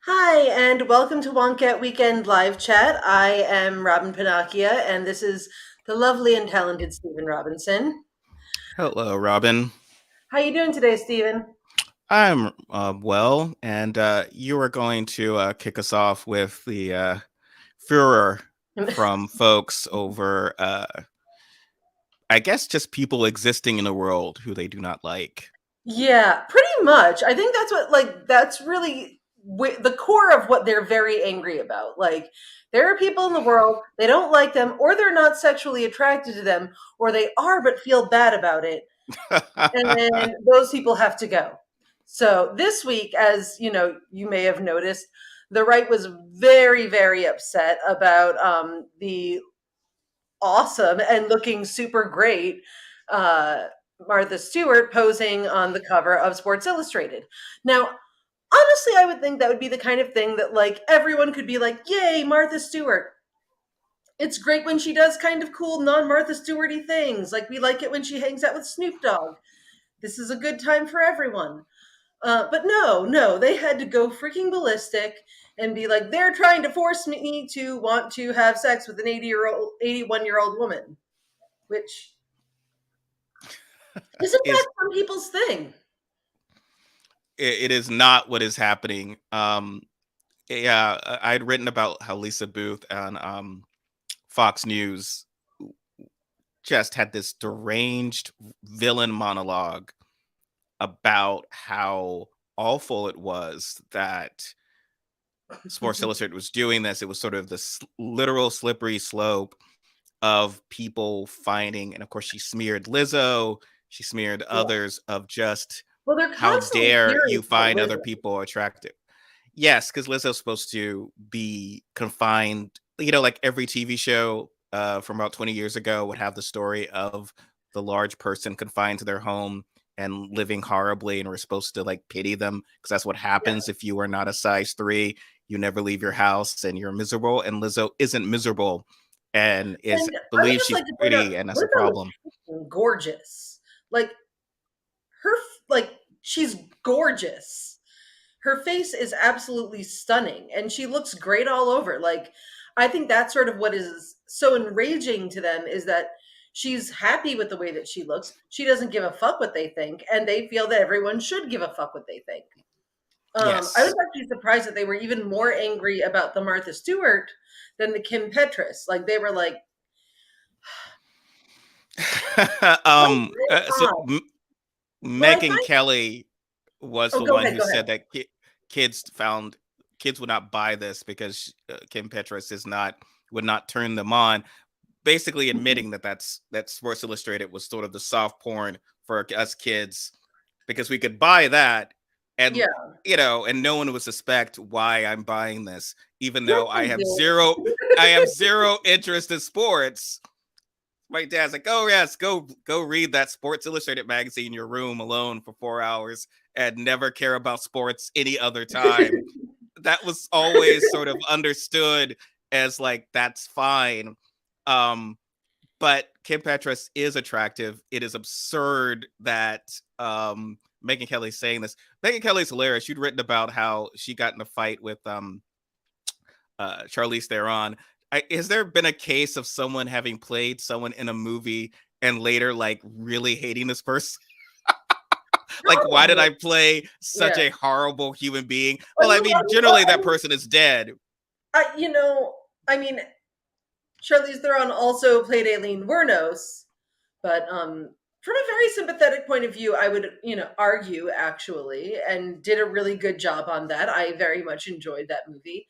Hi, and welcome to Wonkat Weekend Live Chat. I am Robin Pinocchia, and this is the lovely and talented Stephen Robinson. Hello, Robin. How you doing today, Stephen? I'm well, and you are going to kick us off with the furor from folks over, I guess, just people existing in the world who they do not like. Yeah, pretty much. I think that's that's really the core of what they're very angry about. Like, there are people in the world, they don't like them, or they're not sexually attracted to them, or they are but feel bad about it. And those people have to go. So this week, as you know, you may have noticed, the right was very, very upset about the awesome and looking super great uh, Martha Stewart posing on the cover of Sports Illustrated. Now, honestly, I would think that would be the kind of thing that like everyone could be like, "Yay, Martha Stewart!" It's great when she does kind of cool non-Martha Stewarty things. Like we like it when she hangs out with Snoop Dogg. This is a good time for everyone. But no, they had to go freaking ballistic and be like, they're trying to force me to want to have sex with an 80-year-old, 81-year-old woman, which isn't that is some people's thing? it is not what is happening. Yeah, I'd written about how Lisa Booth on Fox News just had this deranged villain monologue about how awful it was that Sports Illustrated was doing this. It was sort of the literal slippery slope of people finding, and of course, she smeared Lizzo, she smeared Yeah. others of just Well, they're how constantly dare hearing you about find other Lizzo. people attractive. Yes, because Lizzo's supposed to be confined, like every TV show from about 20 years ago would have the story of the large person confined to their home and living horribly, and we're supposed to like pity them because that's what Yeah. happens if you are not a size 3. You never leave your house and you're miserable, and Lizzo isn't miserable and is And I would believes just she's like to point out, pretty, and that's a Lizzo is problem. freaking gorgeous. Like like she's gorgeous. Her face is absolutely stunning and she looks great all over. Like, I think that's sort of what is so enraging to them is that she's happy with the way that she looks. She doesn't give a fuck what they think, and they feel that everyone should give a fuck what they think. I was Yes. actually surprised that they were even more angry about the Martha Stewart than the Kim Petras. Like, they were like, what So odd. What I Megan find, Kelly was oh, the go one ahead, who go ahead. said that kids would not buy this because Kim Petras would not turn them on. Basically, admitting that Sports Illustrated was sort of the soft porn for us kids because we could buy that, and Yeah, and no one would suspect why I'm buying this, even yes, though I I have do. zero interest in sports. My dad's like, "Oh yes, go read that Sports Illustrated magazine in your room alone for 4 hours and never care about sports any other time." That was always sort of understood as like that's fine. Um, but Kim Petras is attractive. It is absurd that Megan Kelly's saying this. Megan Kelly's hilarious. You'd written about how she got in a fight with Charlize Theron. Has there been a case of someone having played someone in a movie and later like really hating this person? Like, why did Probably. I play such Yeah. a horrible human being? I Well, I mean, mean, generally that person is dead. I mean, Charlize Theron also played Aileen Wuornos, but from a very sympathetic point of view, I would, argue actually, and did a really good job on that. I very much enjoyed that movie.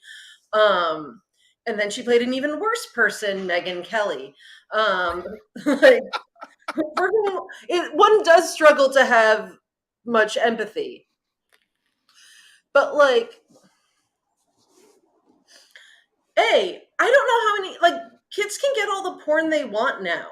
Um, and then she played an even worse person, Megan Kelly. Like, for whom one does struggle to have much empathy, but like, hey, I don't know how many like kids can get all the porn they want now.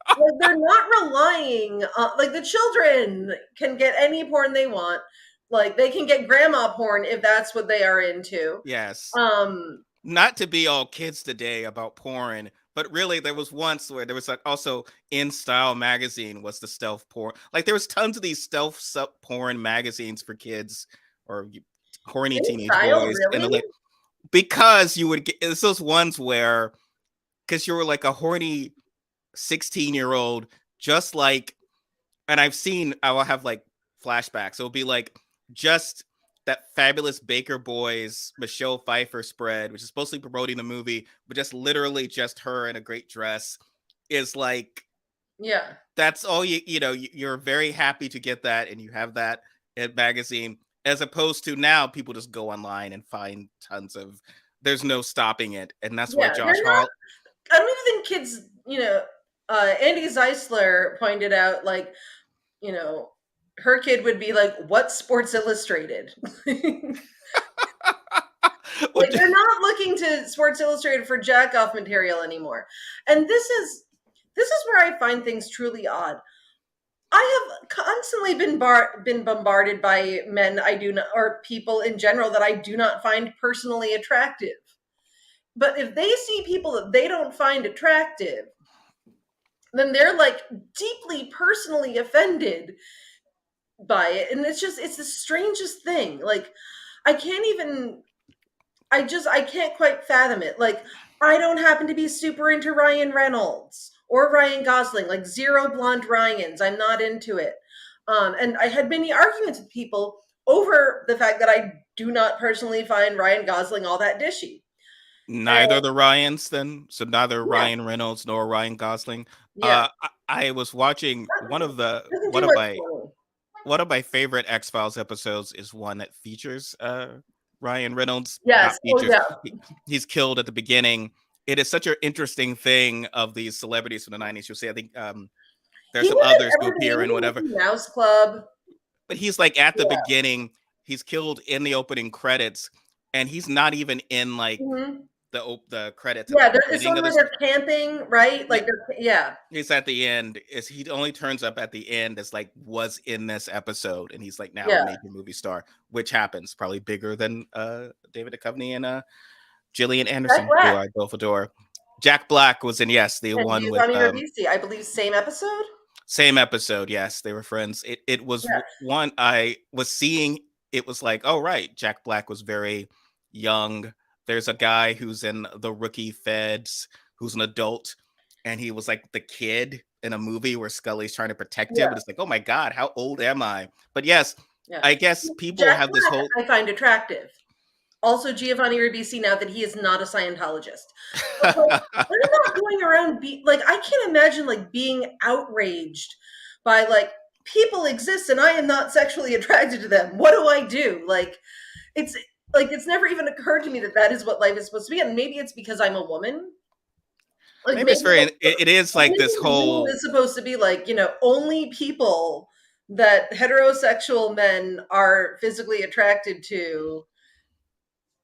Like, they're not relying on, like, the children can get any porn they want. Like, they can get grandma porn if that's what they are into. Yes. Um, Not to be all kids today about porn, but really there was once where there was like also In Style magazine was the stealth porn. Like there was tons of these stealth porn magazines for kids or horny In teenage style, boys in really? the late, because you would get, it's those ones where, because you were like a horny 16-year-old, just like, and I will have like flashbacks. It'll be like just that Fabulous Baker Boys Michelle Pfeiffer spread, which is supposed to be promoting the movie, but just literally just her in a great dress is like, Yeah. that's all you're very happy to get that, and you have that in magazine, as opposed to now people just go online and find tons of, there's no stopping it. And that's why Yeah, Josh they're not. Hall, I don't even think kids. Andy Zeisler pointed out, like, her kid would be like, "What's Sports Illustrated?" Like, they're not looking to Sports Illustrated for jack off material anymore. And this is where I find things truly odd. I have constantly been bombarded by men I do not, or people in general that I do not find personally attractive. But if they see people that they don't find attractive, then they're like deeply personally offended by it. And it's the strangest thing. Like, I can't even I can't quite fathom it. Like, I don't happen to be super into Ryan Reynolds or Ryan Gosling, like zero blonde Ryans. I'm not into it. And I had many arguments with people over the fact that I do not personally find Ryan Gosling all that dishy. And neither the Ryans then, so neither yeah, Ryan Reynolds nor Ryan Gosling. yeah, I was watching doesn't do much for me. one of my favorite X-Files episodes is one that features Ryan Reynolds. Not Yes. Oh features. yeah. He's killed at the beginning. It is such an interesting thing of these celebrities from the 90s. You'll see, I think there's He some was others in who everything. He appear was in in whatever, Mickey Mouse Club. but he's like at the Yeah. beginning, he's killed in the opening credits, and he's not even in like Hmm. the credits at the Yeah, it's beginning one of where this. they're camping, right? Yeah, Like, yeah, he's at the end. Is he only turns up at the end as like was in this episode, and he's like now a yeah. major movie star, which happens probably bigger than David Duchovny and Gillian Jack Anderson, who Black I both adore. Jack Black was in, yes, the and one with Giovanni Ribisi, I believe, same episode. same episode. Yes, they were friends. It was Yeah. one I was seeing. It was like, oh right, Jack Black was very young. There's a guy who's in the Rookie Feds who's an adult, and he was like the kid in a movie where Scully's trying to protect him. Yeah. And it's like, oh my god, how old am I? But yes, Yeah. I guess people Jack have this Black whole. I find attractive. Also, Giovanni Ribisi, now that he is not a Scientologist. But, like, they're not going around like, I can't imagine like being outraged by like, people exist and I am not sexually attracted to them. What do I do? It's it's never even occurred to me that that is what life is supposed to be. And maybe it's because I'm a woman. Like, Maybe it's very. It is like maybe this the rule whole. is supposed to be like, only people that heterosexual men are physically attracted to,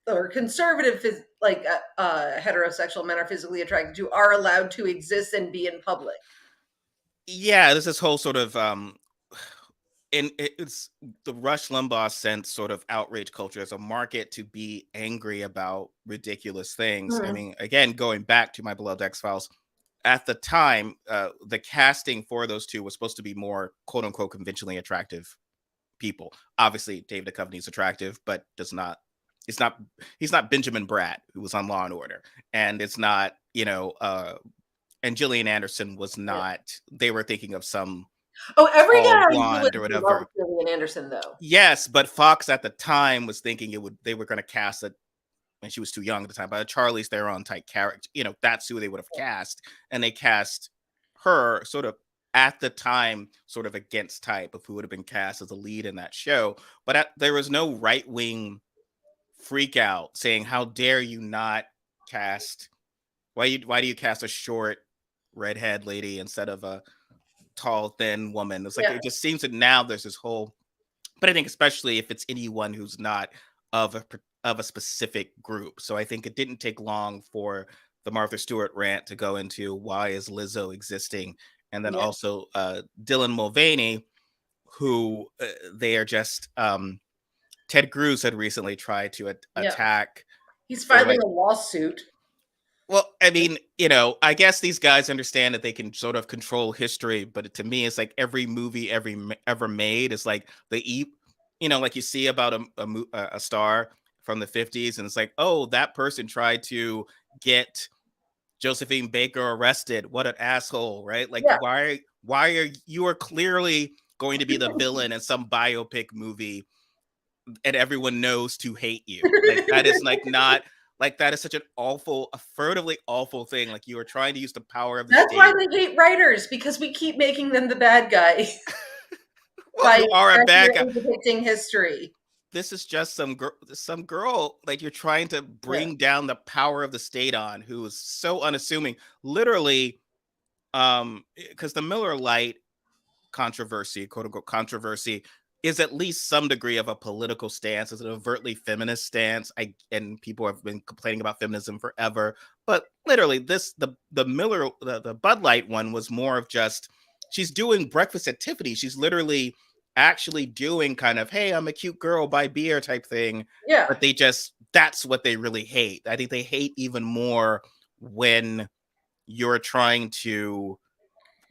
or conservative heterosexual men are physically attracted to, are allowed to exist and be in public. Yeah, there's this whole sort of and it's the Rush Limbaugh sense sort of outrage culture as a market to be angry about ridiculous things. I Mhm. mean, again, going back to my beloved X-Files, at the time, the casting for those two was supposed to be more quote unquote conventionally attractive people. Obviously, David Duchovny is attractive, but does not. It's not. He's not Benjamin Bratt, who was on Law and Order, and it's not. And Gillian Anderson was Yeah. not. They were thinking of some Oh, every tall guy I knew blonde or loved whatever. Gillian Anderson, though. Yes, but Fox at the time was thinking they were going to cast it, and she was too young at the time, but a Charlize Theron type character. That's who they would have cast, and they cast her sort of at the time, sort of against type of who would have been cast as a lead in that show. But there was no right wing freak out saying, "How dare you not cast? Why do you cast a short redhead lady instead of a tall thin woman?" It's like Yeah. it just seems that now there's this whole. But I think especially if it's anyone who's not of a specific group. So I think it didn't take long for the Martha Stewart rant to go into why is Lizzo existing, and then Yeah. also Dylan Mulvaney, who they are just. Ted Cruz had recently tried to Yeah. attack. He's Or filing a lawsuit. well, I mean, I guess these guys understand that they can sort of control history, but to me, it's like every movie ever made is like like you see about a star from the 50s, and it's like, oh, that person tried to get Josephine Baker arrested. What an asshole, right? Like, Yeah. why are you are clearly going to be the villain in some biopic movie, and everyone knows to hate you. Like, that is like not like that is such an awful, a furtively awful thing. Like, you are trying to use the power of the That's why state. they hate writers, because we keep making them the bad guy Well, by you are a bad guy. accurately depicting history. This is just some girl, like, you're trying to Yeah. bring down the power of the state on, who is so unassuming. Literally, because the Miller Lite controversy, quote unquote controversy, is at least some degree of a political stance. It's an overtly feminist stance. And people have been complaining about feminism forever. But literally, the Bud Light one was more of just, she's doing Breakfast at Tiffany. She's literally actually doing kind of, hey, I'm a cute girl, buy beer type thing. Yeah. But that's what they really hate. I think they hate even more when you're trying to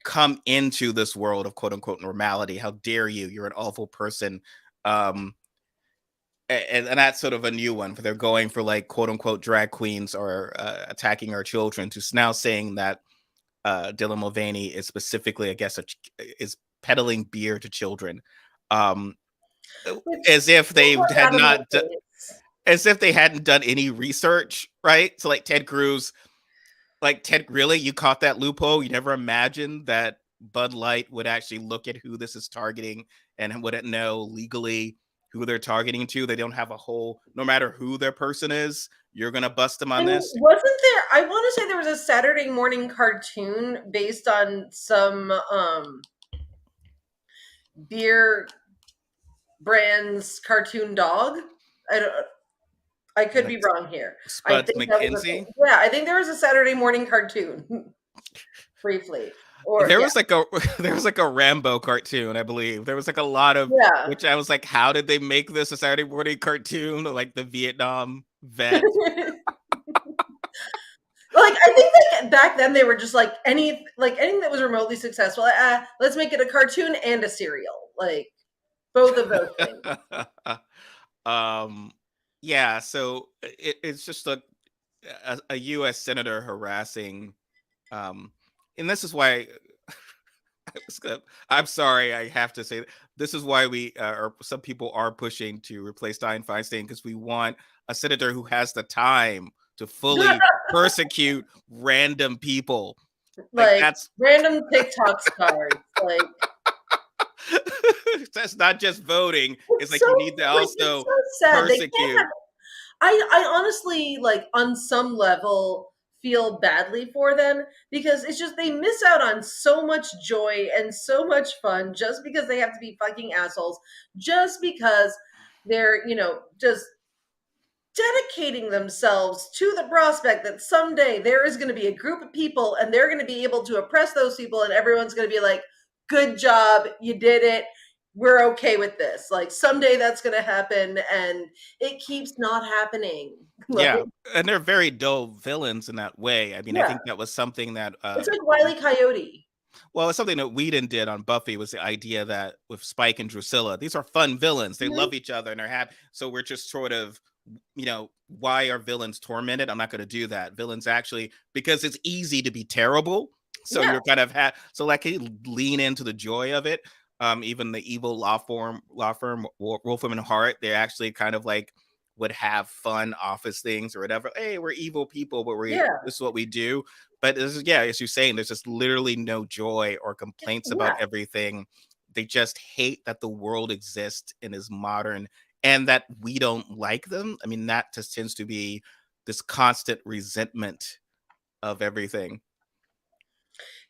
come into this world of quote unquote normality. How dare you? You're an awful person. Um, and that's sort of a new one. For they're going for like quote unquote drag queens or attacking our children, to now saying that Dylan Mulvaney is specifically, I guess, is peddling beer to children, um, Which as if they got had out of my not, face. as if they hadn't done any research, right? So like Ted Cruz. Like, Ted, really? You caught that loophole? You never imagined that Bud Light would actually look at who this is targeting and wouldn't know legally who they're targeting to. They don't have a whole, no matter who their person is, you're going to bust them on And this. wasn't there, I want to say there was a Saturday morning cartoon based on some beer brand's cartoon dog. I don't, I could be Like wrong here. I Spuds think that was a thing. McKenzie. Yeah, I think there was a Saturday morning cartoon briefly. Or There yeah. was like a there was like a Rambo cartoon, I believe. There was like a lot of, Yeah. which I was like, how did they make this a Saturday morning cartoon? Like the Vietnam vet. Like, I think that back then they were just like anything that was remotely successful. Let's make it a cartoon and a serial, like both of those things. um yeah, so it's just a US senator harassing, um and this is why I'm sorry, I have to say this is why we or some people are pushing to replace Dianne Feinstein, because we want a senator who has the time to fully persecute random people. Like, Like that's random TikTok stars. Like that's not just voting. It's it's like so you need to it's also so sad. They can't have. persecute. I honestly, like, on some level feel badly for them, because it's just they miss out on so much joy and so much fun just because they have to be fucking assholes, just because they're, just dedicating themselves to the prospect that someday there is going to be a group of people and they're going to be able to oppress those people, and everyone's going to be like, good job, you did it, we're okay with this. Like, someday that's going to happen, and it keeps not happening. Like, Yeah, and they're very dull villains in that way. I mean, I yeah, think that was something that it's like Wile E. Coyote. well, it's something that Whedon did on Buffy, was the idea that with Spike and Drusilla, these are fun villains. They Mhm. love each other and they're happy. So we're just sort of, why are villains tormented? I'm not going to do that. Villains actually, because it's easy to be terrible. So Yeah, you're kind of so like you lean into the joy of it. Even the evil law firm, Wolfram and Hart, they actually kind of like would have fun office things or whatever. Hey, we're evil people, but yeah, this is what we do. But this is, yeah, as you're saying, there's just literally no joy or complaints about yeah. everything. They just hate that the world exists and is modern, and that we don't like them. I mean, that just tends to be this constant resentment of everything.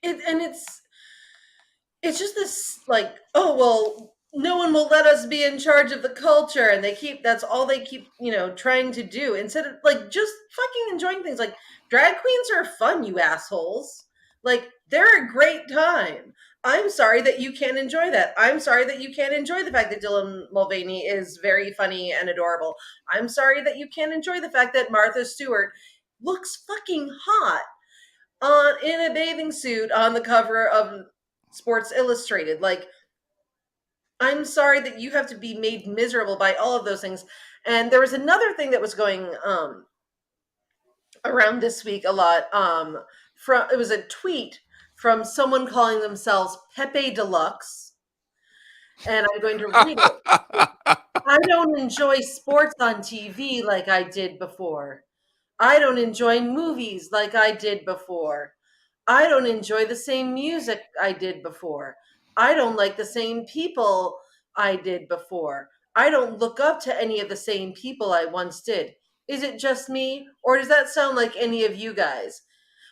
And it's just this, like, oh well, no one will let us be in charge of the culture, and that's all they keep, trying to do, instead of like just fucking enjoying things. Like, drag queens are fun, you assholes. Like, they're a great time. I'm sorry that you can't enjoy that. I'm sorry that you can't enjoy the fact that Dylan Mulvaney is very funny and adorable. I'm sorry that you can't enjoy the fact that Martha Stewart looks fucking hot in a bathing suit on the cover of Sports Illustrated. Like, I'm sorry that you have to be made miserable by all of those things. And there was another thing that was going around this week a lot. From it was a tweet from someone calling themselves Pepe Deluxe, and I'm going to read it. I don't enjoy sports on TV like I did before. I don't enjoy movies like I did before. I don't enjoy the same music I did before. I don't like the same people I did before. I don't look up to any of the same people I once did. Is it just me, or does that sound like any of you guys?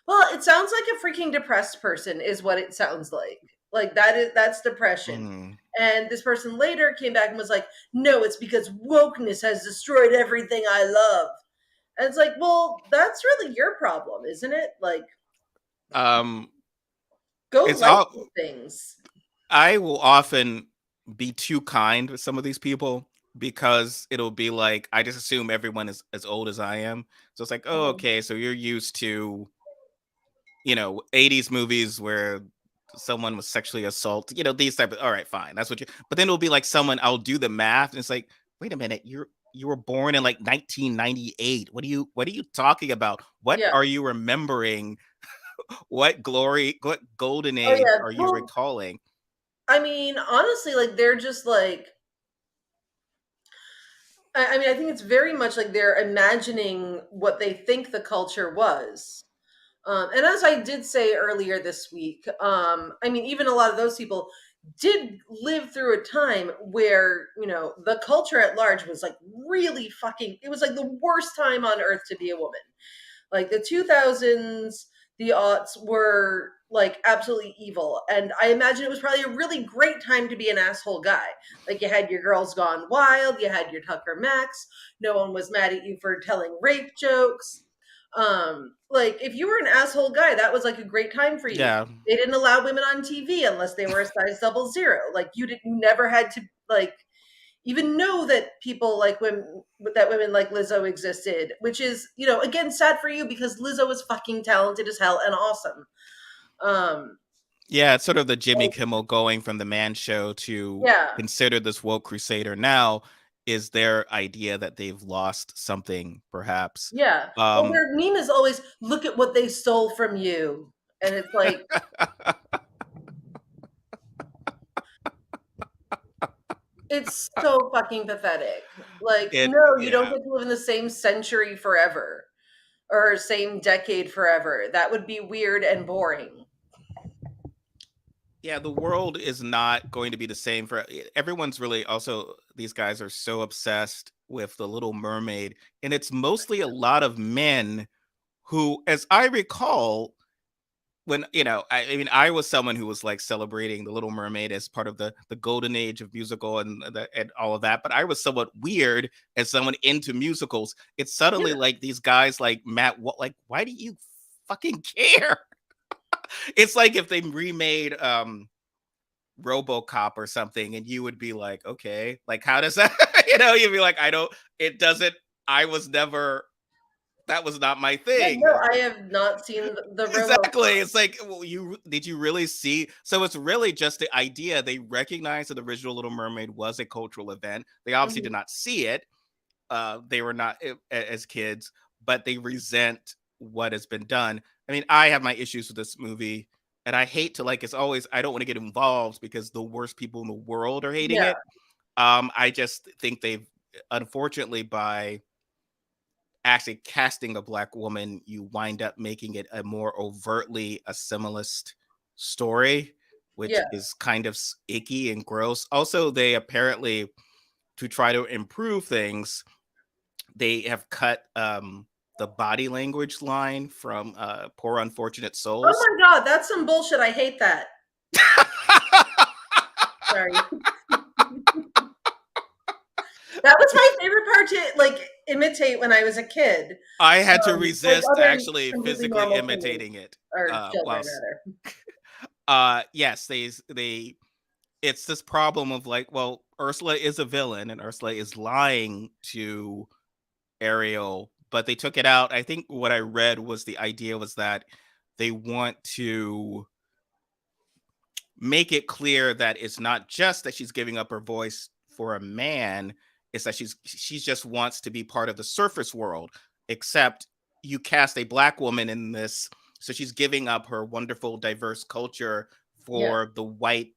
Well, it sounds like a freaking depressed person, is what it sounds like. Like that's depression. Mm. And this person later came back and was like, no, it's because wokeness has destroyed everything I love. And it's like, well, that's really your problem, isn't it? Like, Um, go it's like all. these things. I will often be too kind with some of these people because it'll be like I just assume everyone is as old as I am. So it's like, oh, Mhm. okay, so you're used to 80s movies where someone was sexually assaulted, these type of, all right, fine, that's what you. But then it'll be like someone, I'll do the math, and it's like, wait a minute, you were born in like 1998. What are you talking about? What Yeah. are you remembering? What golden Oh, age yeah. are you Well, recalling? I mean, honestly, like, they're just like, I mean, I think it's very much like they're imagining what they think the culture was. And as I did say earlier this week, I mean, even a lot of those people did live through a time where, the culture at large was like really fucking, it was like the worst time on earth to be a woman. Like the 2000s, the aughts were like absolutely evil. And I imagine it was probably a really great time to be an asshole guy. Like you had your Girls Gone Wild, you had your Tucker Max, no one was mad at you for telling rape jokes. Like if you were an asshole guy, that was like a great time for you. Yeah, They didn't allow women on TV unless they were a size 00. Like you never had to like even know that people like women like Lizzo existed, which is, again, sad for you because Lizzo is fucking talented as hell and awesome. Um, yeah, it's sort of the Jimmy Kimmel going from the man show to yeah, consider this woke crusader now is their idea that they've lost something, perhaps. yeah. Well, Um, their meme is always look at what they stole from you, and it's like it's so fucking pathetic. Like, no, you don't yeah. get to live in the same century forever or same decade forever. That would be weird and boring. Yeah, the world is not going to be the same for everyone's really also these guys are so obsessed with the Little Mermaid, and it's mostly a lot of men who, as I recall, when I mean, I was someone who was like celebrating the Little Mermaid as part of the golden age of musical and all of that, but I was somewhat weird as someone into musicals. It's suddenly Yeah, like these guys like Matt, what, like, why do you fucking care? It's like if they remade RoboCop or something, and you would be like, okay, like how does that? You'd be like, I don't. It doesn't. I was never. That was not my yeah. thing. No, I have not seen the Exactly. RoboCop. It's like, well, did you really see? So it's really just the idea. They recognize that the original Little Mermaid was a cultural event. They obviously did Mhm. not see it. They were not as kids, but they resent what has been done. I mean, I have my issues with this movie, and I hate to like. It's always I don't want to get involved because the worst people in the world are hating Yeah, it. I just think they've, unfortunately, by actually casting a black woman, you wind up making it a more overtly assimilist story, which yeah. is kind of icky and gross. Also, they apparently, to try to improve things, they have cut the body language line from Poor Unfortunate Oh Souls. my god, that's some bullshit. I hate that. Sorry. That was my favorite part to like imitate when I was a kid. I had to Like resist other actually completely physically normal humans imitating it. or children Whilst rather. yes, they it's this problem of like, well, Ursula is a villain and Ursula is lying to Ariel, but they took it out. I think what I read was the idea was that they want to make it clear that it's not just that she's giving up her voice for a man, it's that she just wants to be part of the surface world, except you cast a black woman in this, so she's giving up her wonderful diverse culture Yeah. for the white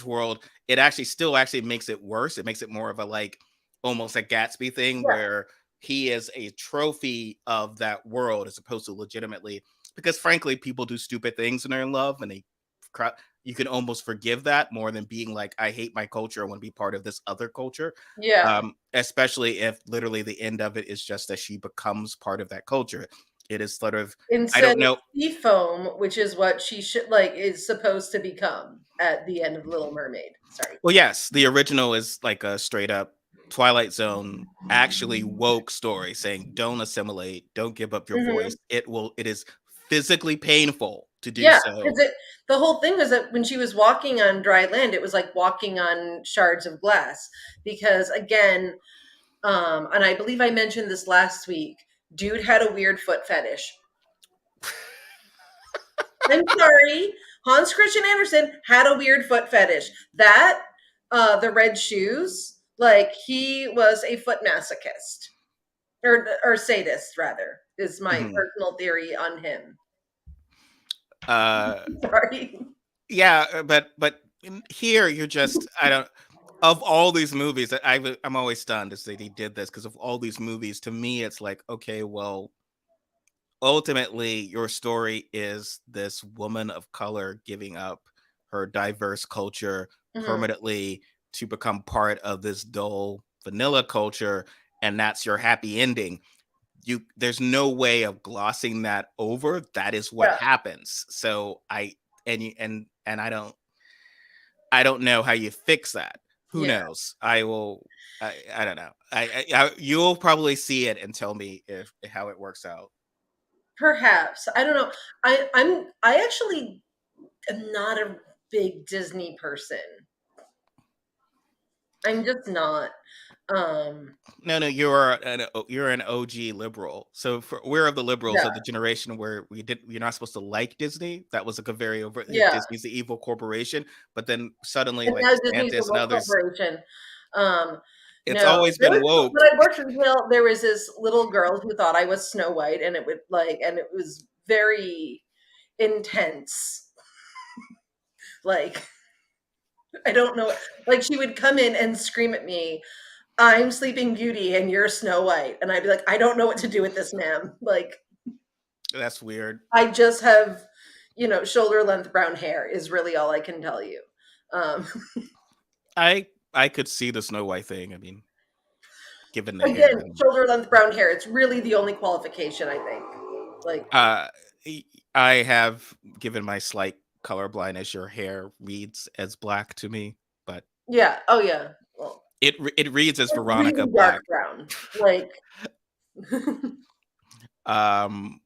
world. It actually still actually makes it worse. It makes it more of a like almost a Gatsby thing Yeah. where he is a trophy of that world as opposed to legitimately, because frankly people do stupid things when they're in love and you can almost forgive that more than being like, I hate my culture, I want to be part of this other culture. Yeah. Especially if literally the end of it is just that she becomes part of that culture. It is sort of, I Instead don't of know. sea foam, which is what she should like is supposed to become at the end of Little Mermaid. Sorry. Well, yes, the original is like a straight up Twilight Zone, actually woke story saying, "Don't assimilate, don't give up your Hmm. voice. It is physically painful to do Yeah, so." because the whole thing was that when she was walking on dry land, it was like walking on shards of glass. Because again, and I believe I mentioned this last week, dude had a weird foot fetish. I'm sorry. Hans Christian Andersen had a weird foot fetish. That, the red shoes, like he was a foot masochist or sadist, rather, is my Mhm. personal theory on him. Uh, Sorry. yeah, but here you're just, I don't, of all these movies that I'm always stunned to say he did this, because of all these movies, to me it's like, okay, well, ultimately your story is this woman of color giving up her diverse culture Mhm. permanently to become part of this dull vanilla culture, and that's your happy ending. There's no way of glossing that over. That is what Yeah, happens. So and I don't know how you fix that. Who yeah. knows? I don't know. You'll probably see it and tell me if how it works out. Perhaps. I don't know. I actually am not a big Disney person. I'm just not. Um, No, no, you're an OG liberal. So we're of the liberals yeah, of the generation where you're not supposed to like Disney. That was like a very over, yeah. Disney's the evil corporation. But then suddenly, And like now Disney's a DeSantis and woke others, corporation. Um, it's no, always there been was woke. when I worked retail, there was this little girl who thought I was Snow White, and it would like, and it was very intense. Like, I don't know, like she would come in and scream at me, "I'm Sleeping Beauty and you're Snow White," and I'd be like, "I don't know what to do with this, ma'am." Like, That's weird. I just have, shoulder length brown hair is really all I can tell you. Um, I could see the Snow White thing. I mean, given the hair again, and shoulder length brown hair. It's really the only qualification I think. Like, uh, y- I have given my slight color blindness. Your hair reads as black to me, but yeah, oh yeah. Well, it reads as it's Veronica really dark Black. brown. Like, Um,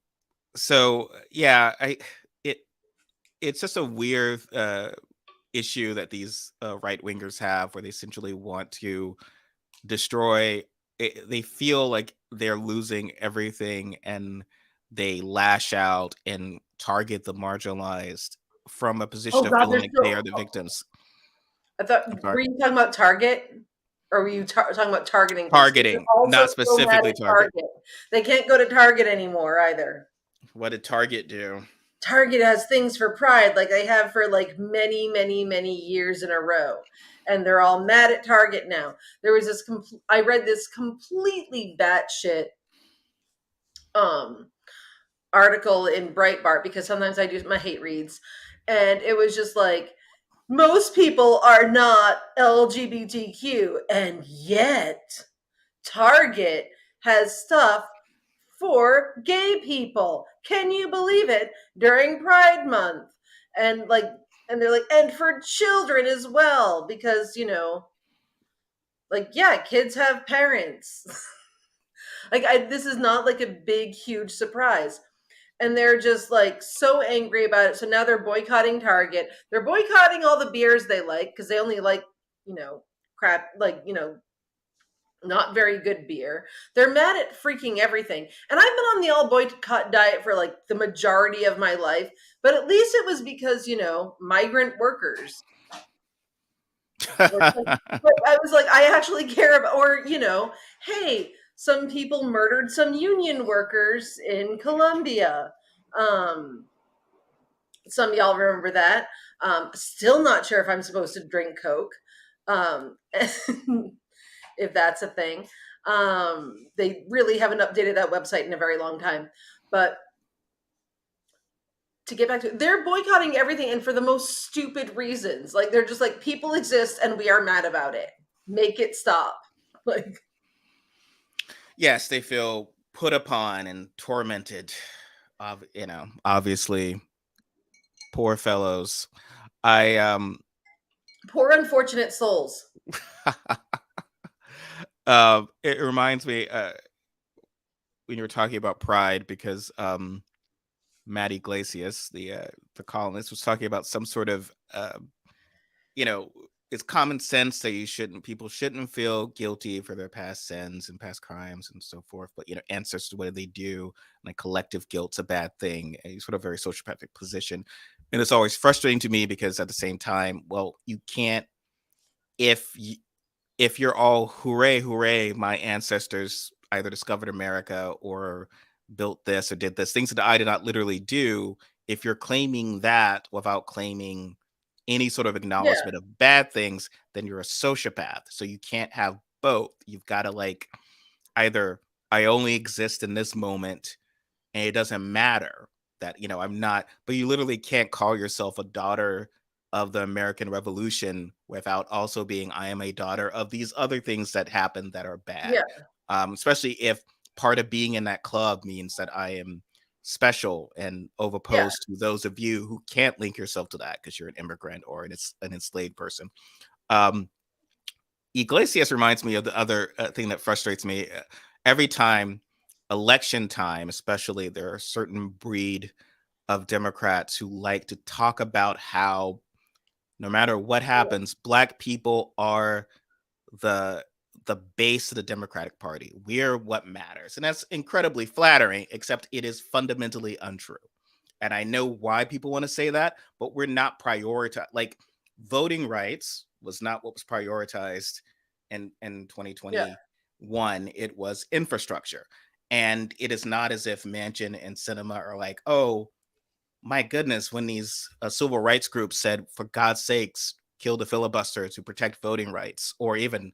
so yeah, it it's just a weird issue that these right wingers have, where they essentially want to destroy. They feel like they're losing everything, and they lash out and target the marginalized from a oh position of God, feeling there's like they still. are the victims. I thought, I'm sorry. were you talking about Target? Or were you talking about targeting things? 'Cause they're Targeting, also not so mad specifically at Target. Target. They can't go to Target anymore either. What did Target do? Target has things for Pride, like they have for like many, many, many years in a row, and they're all mad at Target now. There was this. I read this completely batshit um article in Breitbart because sometimes I do my hate reads, and it was just like most people are not LGBTQ, and yet Target has stuff for gay people. Can you believe it? During Pride Month. And like, and they're like, and for children as well, because, like, yeah, kids have parents. Like, this is not like a big, huge surprise. And they're just like so angry about it. So now they're boycotting Target. They're boycotting all the beers they like because they only like, crap, like, not very good beer. They're mad at freaking everything. And I've been on the all boycott diet for like the majority of my life, but at least it was because, migrant workers. Like, I was like, I actually care about, or, hey, some people murdered some union workers in Colombia. Some of y'all remember that. Still not sure if I'm supposed to drink Coke. If that's a thing. They really haven't updated that website in a very long time. But to get back to it, they're boycotting everything and for the most stupid reasons. Like they're just like, people exist and we are mad about it. Make it stop. Like, Yes, they feel put upon and tormented. Obviously, poor fellows. I poor unfortunate souls. It reminds me when you were talking about pride, because Matt Iglesias, the columnist, was talking about some sort of it's common sense that people shouldn't feel guilty for their past sins and past crimes and so forth, but ancestors, what did they do? Like collective guilt's a bad thing, a sort of very sociopathic position. And it's always frustrating to me because at the same time, well, you can't, if you're all hooray, my ancestors either discovered America or built this or did this, things that I did not literally do. If you're claiming that without claiming any sort of acknowledgement of bad things, then you're a sociopath. So you can't have both. You've got to like, either I only exist in this moment and it doesn't matter that, I'm not, but you literally can't call yourself a daughter of the American Revolution without also being, I am a daughter of these other things that happen that are bad. Especially if part of being in that club means that I am special, and opposed to those of you who can't link yourself to that because you're an immigrant or an enslaved person. Iglesias reminds me of the other thing that frustrates me. Every time, election time especially, there are a certain breed of Democrats who like to talk about how no matter what happens, Black people are the base of the Democratic Party. We're what matters. And that's incredibly flattering, except it is fundamentally untrue. And I know why people want to say that, but we're not prioritized. Like, voting rights was not what was prioritized in 2021. It was infrastructure. And it is not as if Manchin and Sinema are like, oh, my goodness, when these civil rights groups said, for God's sakes, kill the filibuster to protect voting rights, or even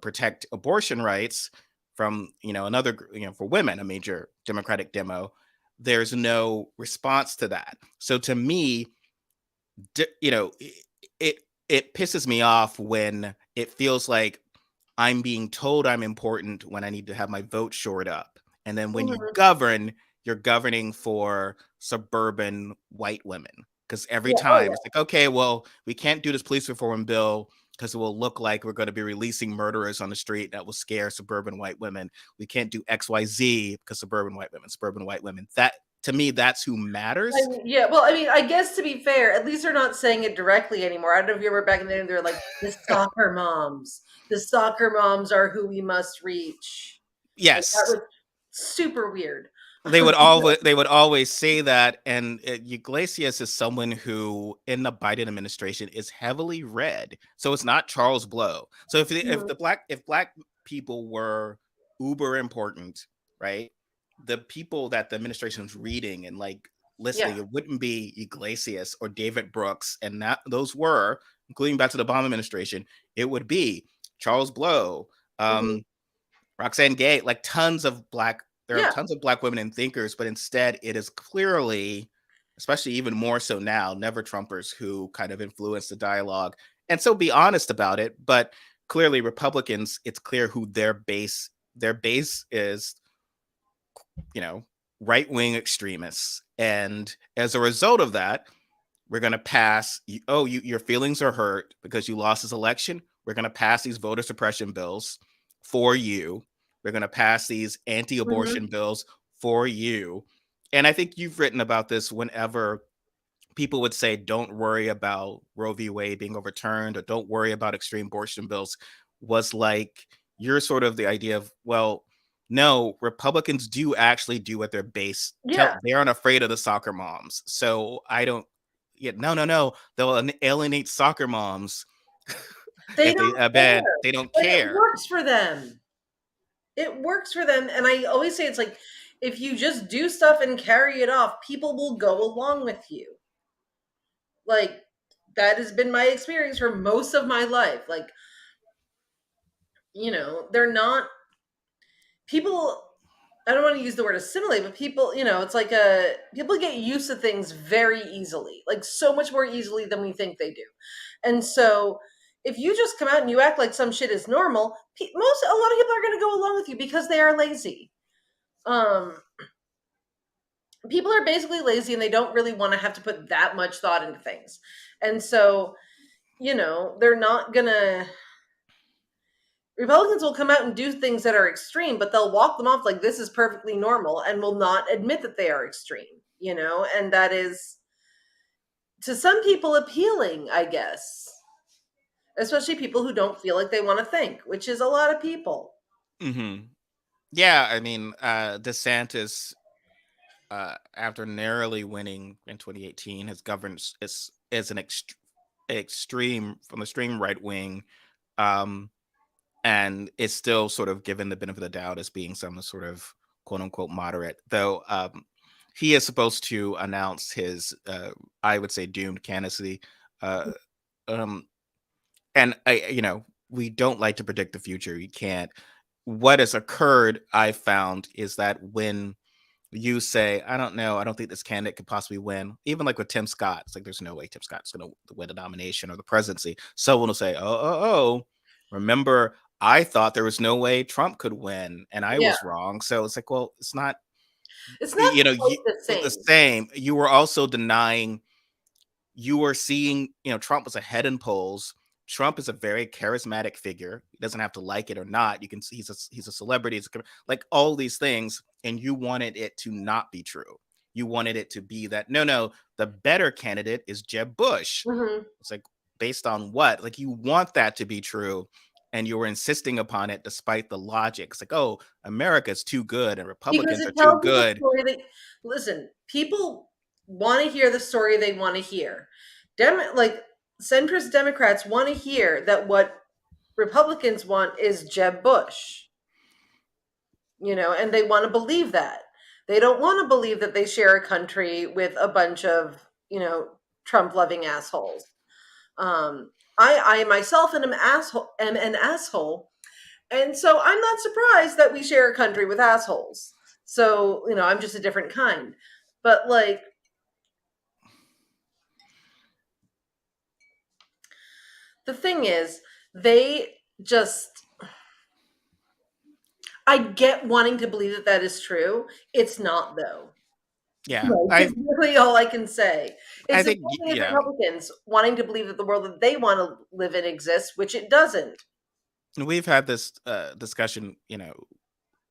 protect abortion rights from, another, for women, a major Democratic demo. There's no response to that. So to me, it pisses me off when it feels like I'm being told I'm important when I need to have my vote shored up. And then when you govern, you're governing for suburban white women. Because every time it's like, okay, well, we can't do this police reform bill because it will look like we're going to be releasing murderers on the street that will scare suburban white women. We can't do XYZ because suburban white women. That, to me, that's who matters. Well, I mean, I guess to be fair, at least they're not saying it directly anymore. I don't know if you remember back in the day, they're like, the soccer moms. The soccer moms are who we must reach. Yes. Like, that was super weird. They would always say that, and Iglesias is someone who, in the Biden administration, is heavily read. So it's not Charles Blow. So if black people were uber important, right? The people that the administration was reading and like listening, it wouldn't be Iglesias or David Brooks, and that those were, including back to the Obama administration, it would be Charles Blow, Roxane Gay, like tons of black. There are tons of black women and thinkers, but instead it is clearly, especially even more so now, never Trumpers who kind of influence the dialogue. And so be honest about it. But clearly Republicans, it's clear who their base is, right-wing extremists. And as a result of that, we're going to pass, your feelings are hurt because you lost this election. We're going to pass these voter suppression bills for you. We're going to pass these anti-abortion bills for you. And I think you've written about this whenever people would say, don't worry about Roe v. Wade being overturned, or don't worry about extreme abortion bills, was like, you're sort of the idea of, well, no, Republicans do actually do what their base Yeah, they aren't afraid of the soccer moms. So I don't, yeah, no, no, no. They'll alienate soccer moms they if they don't bad. care, They don't but it care. works for them. It works for them, and I always say it's like if you just do stuff and carry it off, people will go along with you. Like that has been my experience for most of my life. Like, they're not people. I don't want to use the word assimilate, but people, it's like people get used to things very easily, like so much more easily than we think they do. And so if you just come out and you act like some shit is normal, a lot of people are going to go along with you because they are lazy. Um, People are basically lazy and they don't really want to have to put that much thought into things. And so, they're not going to Republicans will come out and do things that are extreme, but they'll walk them off like this is perfectly normal and will not admit that they are extreme, and that is to some people appealing, I guess. Especially people who don't feel like they want to think, which is a lot of people. Hmm. Yeah, I mean, DeSantis, after narrowly winning in 2018, has governed is an extreme from the extreme right wing, um, and is still sort of given the benefit of the doubt as being some sort of quote unquote moderate. Though he is supposed to announce his, I would say, doomed candidacy. Uh, um, and we don't like to predict the future. You can't. What has occurred, I found, is that when you say, I don't know, I don't think this candidate could possibly win. Even like with Tim Scott, it's like there's no way Tim Scott's going to win the nomination or the presidency. Someone will say, oh, remember, I thought there was no way Trump could win, and I Yeah. was wrong. So it's like, well, it's not, It's not quite the the same. same. You were also denying. You were seeing, Trump was ahead in polls. Trump is a very charismatic figure. He doesn't have to like it or not. You can see he's a celebrity. Like all these things, and you wanted it to not be true. You wanted it to be that no, the better candidate is Jeb Bush. Hmm. It's like based on what? Like you want that to be true, and you were insisting upon it despite the logic. It's like, oh, America's too good and Because Republicans are it too tells you the good. story that, listen, people want to hear the story they want to hear. Like centrist Democrats want to hear that what Republicans want is Jeb Bush, and they want to believe that. They don't want to believe that they share a country with a bunch of, Trump loving assholes. I myself am an asshole. And so I'm not surprised that we share a country with assholes. So, I'm just a different kind. But like, the thing is, they just, I get wanting to believe that that is true. It's not, though. Yeah, Like, it's really all I can say. I It's the think same thing as yeah. Republicans wanting to believe that the world that they want to live in exists, which it doesn't. We've had this discussion,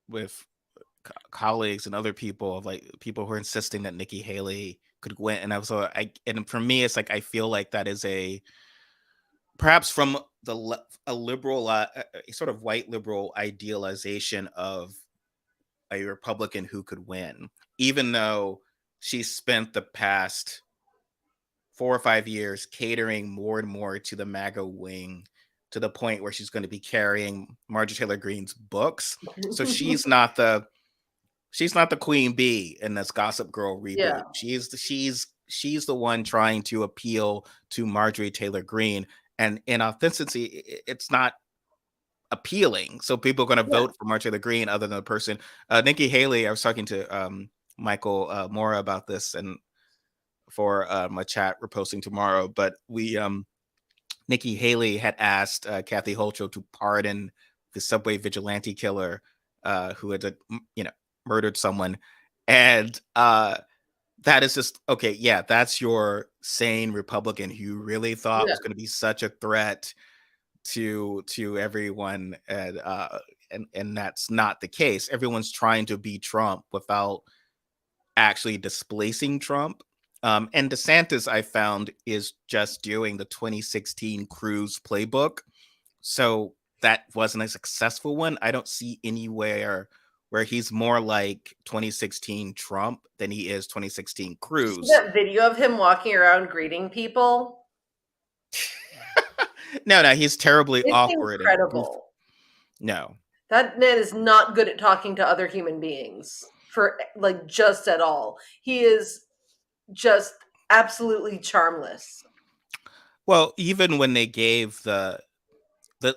with colleagues and other people of like people who are insisting that Nikki Haley could win, and and for me, it's like I feel like that is a perhaps from a liberal, a sort of white liberal idealization of a Republican who could win, even though she spent the past 4 or 5 years catering more and more to the MAGA wing to the point where she's going to be carrying Marjorie Taylor Greene's books. So she's not the queen bee in this Gossip Girl Yeah. reboot. She's the one trying to appeal to Marjorie Taylor Greene, and in authenticity, it's not appealing. So people are going to Yeah. vote for Marjorie Taylor Greene other than the person. Nikki Haley. I was talking to Michael Mora about this, and for my chat we're posting tomorrow. But we Nikki Haley had asked Kathy Hochul to pardon the subway vigilante killer who had, murdered someone, and that is just okay. Yeah, that's your sane Republican who you really thought Yeah. was going to be such a threat to everyone, and that's not the case. Everyone's trying to beat Trump without actually displacing Trump. And DeSantis, I found, is just doing the 2016 Cruz playbook. So that wasn't a successful one. I don't see anywhere where he's more like 2016 Trump than he is 2016 Did you see Cruz. that video of him walking around greeting people? No, he's terribly It's awkward and goofy. incredible. No. That man is not good at talking to other human beings for like just at all. He is just absolutely charmless. Well, even when they gave the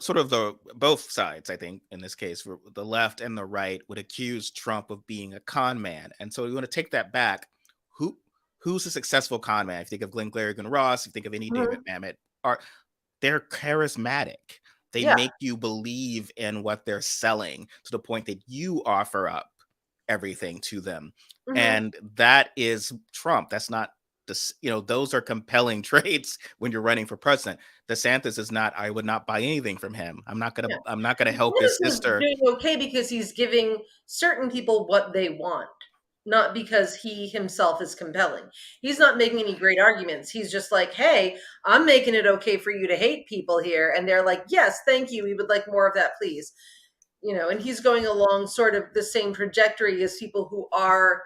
sort of the both sides, I think in this case, the left and the right would accuse Trump of being a con man, and so we want to take that back. Who who's a successful con man? If you think of Glenn Glarigan Ross, if you think of any David Mhm. Mamet, are they're charismatic. They Yeah. make you believe in what they're selling to the point that you offer up everything to them. Mhm. And that is Trump. That's not this, those are compelling traits when you're running for president. DeSantis is not. I would not buy anything from him. Yeah. I'm not gonna help his DeSantis is sister. doing okay because he's giving certain people what they want, not because he himself is compelling. He's not making any great arguments. He's just like, hey, I'm making it okay for you to hate people here. And they're like, yes, thank you. We would like more of that, please. And he's going along sort of the same trajectory as people who are,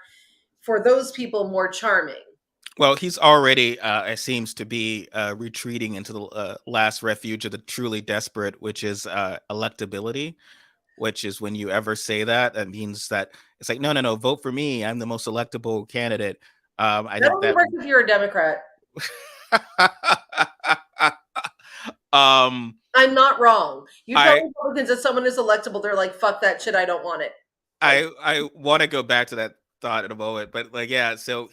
for those people, more charming. Well, he's already, it seems to be retreating into the last refuge of the truly desperate, which is electability. Which is when you ever say that, that means that it's like, no, no, no, vote for me. I'm the most electable candidate. I That think only that. works if you're a Democrat. um, I'm not wrong. You tell I Republicans that someone is electable, they're like, fuck that shit, I don't want it. Like, I want to go back to that thought in a moment, but like, yeah. So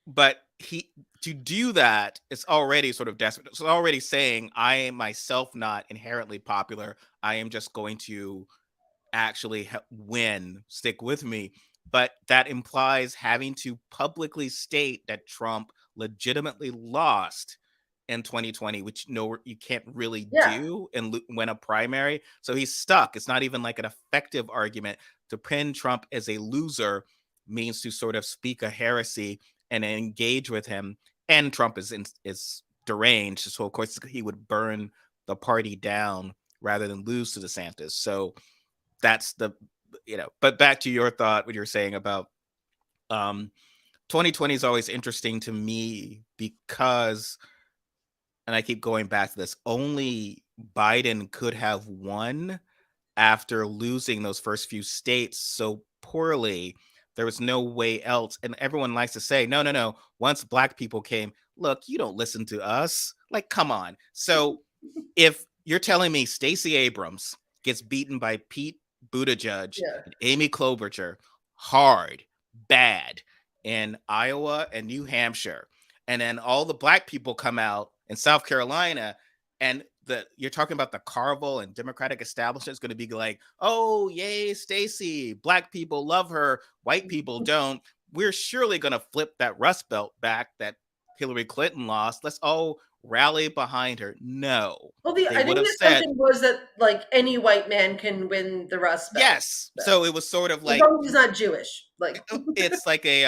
but he to do that, it's already sort of desperate. It's already saying, I am myself not inherently popular. I am just going to actually win, stick with me. But that implies having to publicly state that Trump legitimately lost in 2020, which no, you can't really yeah. do and win a primary. So he's stuck. It's not even like an effective argument. To pin Trump as a loser means to sort of speak a heresy and engage with him. And Trump is deranged, so of course he would burn the party down rather than lose to DeSantis. So that's but back to your thought, what you're saying about 2020 is always interesting to me because, and I keep going back to this, only Biden could have won after losing those first few states so poorly. There was no way else. And everyone likes to say, no, no, no. Once black people came, look, you don't listen to us. Like, come on. So if you're telling me Stacey Abrams gets beaten by Pete Buttigieg Yeah. and Amy Klobuchar hard, bad in Iowa and New Hampshire, and then all the black people come out in South Carolina, and you're talking about the Carvel and Democratic establishment is going to be like, oh, yay, Stacey, black people love her, white people don't. We're surely going to flip that Rust Belt back that Hillary Clinton lost. Let's all rally behind her. No, Well, they I would think have the said assumption was that like any white man can win the Rust Belt. yes. So, So it was sort of as like, long as he's not Jewish. Like, it's like a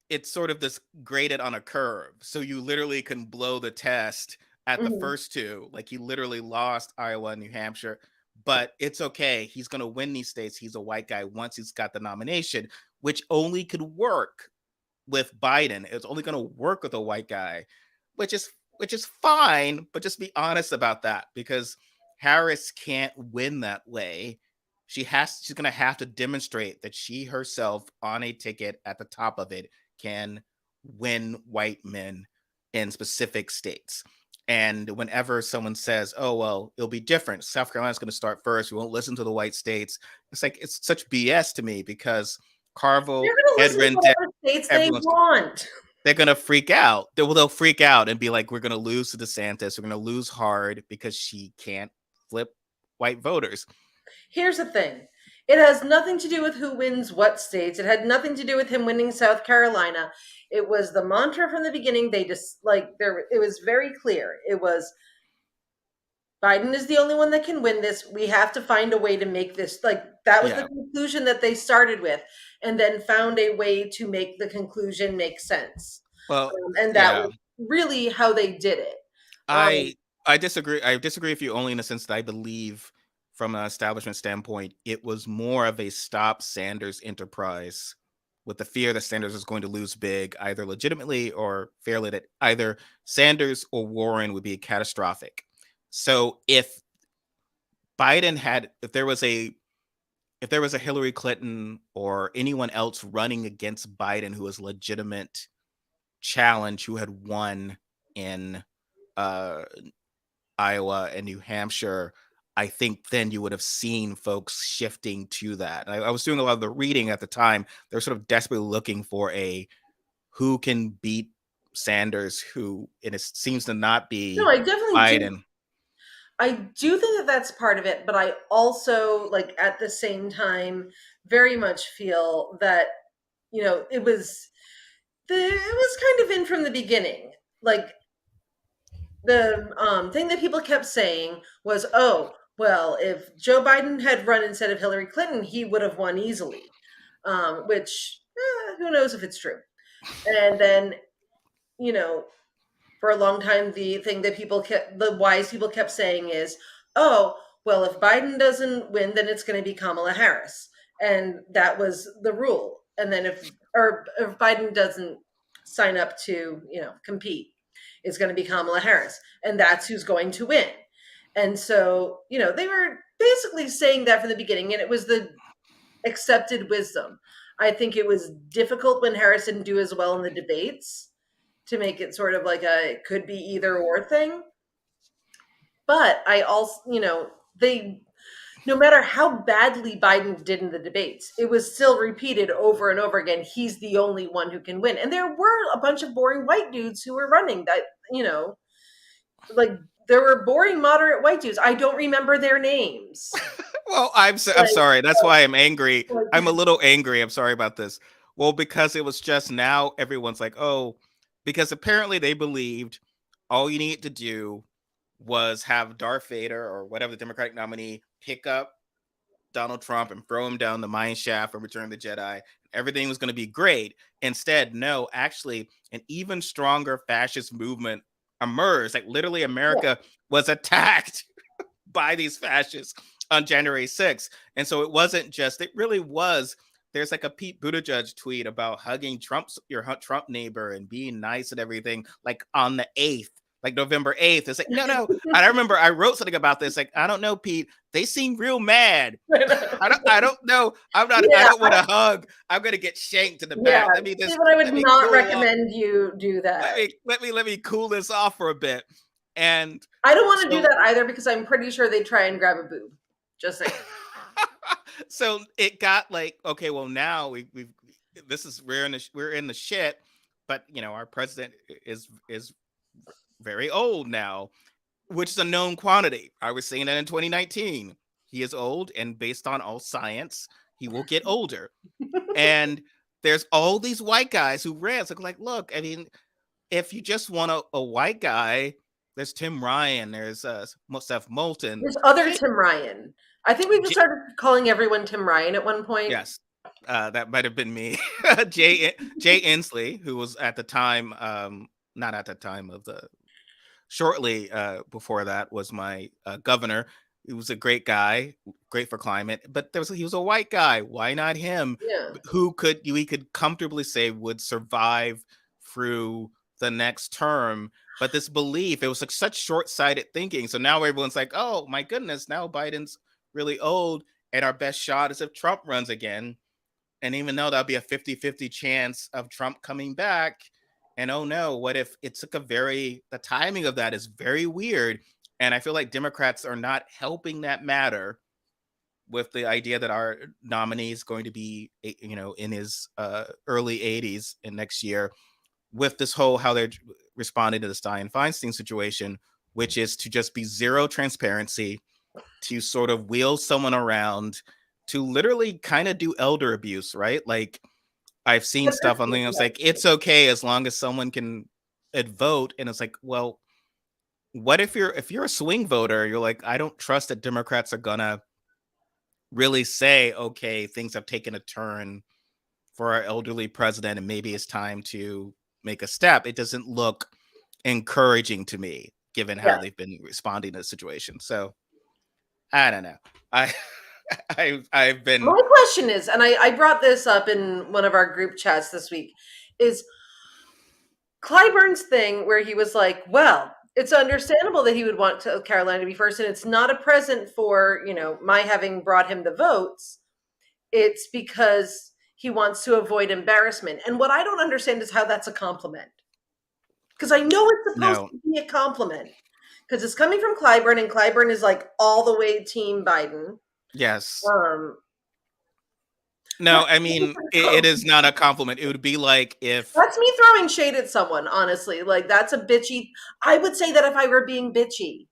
it's sort of this graded on a curve. So you literally can blow the test at the mhm. first two. Like he literally lost Iowa and New Hampshire, but it's okay. He's going to win these states. He's a white guy once he's got the nomination, which only could work with Biden. It's only going to work with a white guy, which is fine, but just be honest about that because Harris can't win that way. She's going to have to demonstrate that she herself on a ticket at the top of it can win white men in specific states. And whenever someone says, oh, well, it'll be different, South Carolina's going to start first, we won't listen to the white states. It's like, it's such BS to me because They're Carville, going to Ed listen to Rendell, whatever states they everyone's want. they're gonna freak out. They'll freak out and be like, "We're gonna lose to DeSantis. We're gonna lose hard because she can't flip white voters." Here's the thing. It has nothing to do with who wins what states. It had nothing to do with him winning South Carolina. It was the mantra from the beginning. They just like there. It was very clear. It was Biden is the only one that can win this. We have to find a way to make this like that was the Yeah. conclusion that they started with, and then found a way to make the conclusion make sense. Well, And that yeah. was really how they did it. I Um, I disagree. I disagree with you only in the sense that I believe, from an establishment standpoint, it was more of a stop Sanders enterprise, with the fear that Sanders was going to lose big, either legitimately or fairly, that either Sanders or Warren would be catastrophic. So if Biden had, if there was a Hillary Clinton or anyone else running against Biden who was legitimate challenge, who had won in uh Iowa and New Hampshire, I think then you would have seen folks shifting to that. I was doing a lot of the reading at the time. They're sort of desperately looking for a who can beat Sanders, who it seems to not No, be I definitely do. Biden. I do think that that's part of it, but I also, like, at the same time, very much feel that, it was kind of in from the beginning. Like, the thing that people kept saying was, oh, well, if Joe Biden had run instead of Hillary Clinton, he would have won easily, which, who knows if it's true. And then, you know, for a long time, the thing that the wise people kept saying is, oh, well, if Biden doesn't win, then it's going to be Kamala Harris. And that was the rule. And then if Biden doesn't sign up to, compete, it's going to be Kamala Harris. And that's who's going to win. And so, they were basically saying that from the beginning, and it was the accepted wisdom. I think it was difficult when Harris didn't do as well in the debates to make it sort of like it could be either or thing. But I also, no matter how badly Biden did in the debates, it was still repeated over and over again. He's the only one who can win. And there were a bunch of boring white dudes who were running that, like, there were boring moderate white dudes. I don't remember their names. Well, I'm Like, sorry. That's why I'm angry. I'm a like, little angry. I'm sorry about this. Well, because it was just now everyone's like, oh, because apparently they believed all you need to do was have Darth Vader or whatever the Democratic nominee pick up Donald Trump and throw him down the mine shaft from Return of the Jedi. Everything was going to be great. Instead, no, actually, an even stronger fascist movement emerged. Like, literally, yeah. America was attacked by these fascists on January 6th. And so it wasn't just, it really was. There's like a Pete Buttigieg tweet about hugging your Trump neighbor and being nice and everything, like on the 8th, like November 8th. It's like, no. And I remember I wrote something about this. Like, I don't know, Pete. They seem real mad. I don't know. I Yeah, don't want to hug. I'm gonna get shanked in the yeah. back. Let me just Stephen, I would let me not cool off. recommend you do that. Let me cool this off for a bit. And I don't want to do so that either because I'm pretty sure they try and grab a boob. Just saying. so it got like, okay, well, now we've this is we're in the shit, but our president is very old now, which is a known quantity. I was saying that in 2019. He is old, and based on all science, he will get older. And there's all these white guys who ran. So like, look, I mean, if you just want a white guy, there's Tim Ryan, there's Seth Moulton. There's other Tim Ryan. I think we just started calling everyone Tim Ryan at one point. Yes, that might have been me. Jay Inslee, who was at the time, not at the time of the, shortly before that, was my governor. He was a great guy, great for climate, but he was a white guy. Why not him? Yeah. Who we could comfortably say would survive through the next term. But this belief, it was like such short-sighted thinking. So now everyone's like, oh my goodness, now Biden's really old, and our best shot is if Trump runs again. And even though that'll be a 50-50 chance of Trump coming back, and oh no, what if it took the timing of that is very weird. And I feel like Democrats are not helping that matter with the idea that our nominee is going to be, in his early 80s in next year, with this whole how they're responding to the Dianne Feinstein situation, which is to just be zero transparency, to sort of wheel someone around, to literally kind of do elder abuse, right? Like, I've seen stuff on LinkedIn. It's like, it's okay as long as someone can vote. And it's like, well, what if you're a swing voter? You're like, I don't trust that Democrats are gonna really say, okay, things have taken a turn for our elderly president, and maybe it's time to make a step. It doesn't look encouraging to me given how Yeah. they've been responding to the situation. So I don't know. I I've been My question is, and I brought this up in one of our group chats this week, is Clyburn's thing where he was like, well, it's understandable that he would want Carolina to be first, and it's not a present for, my having brought him the votes. It's because he wants to avoid embarrassment. And what I don't understand is how that's a compliment. Because I know it's supposed no. to be a compliment. Because it's coming from Clyburn, and Clyburn is like all the way team Biden. Yes. Um, No, I mean it is not a compliment. It would be like if that's me throwing shade at someone, honestly. Like, that's a bitchy. I would say that if I were being bitchy.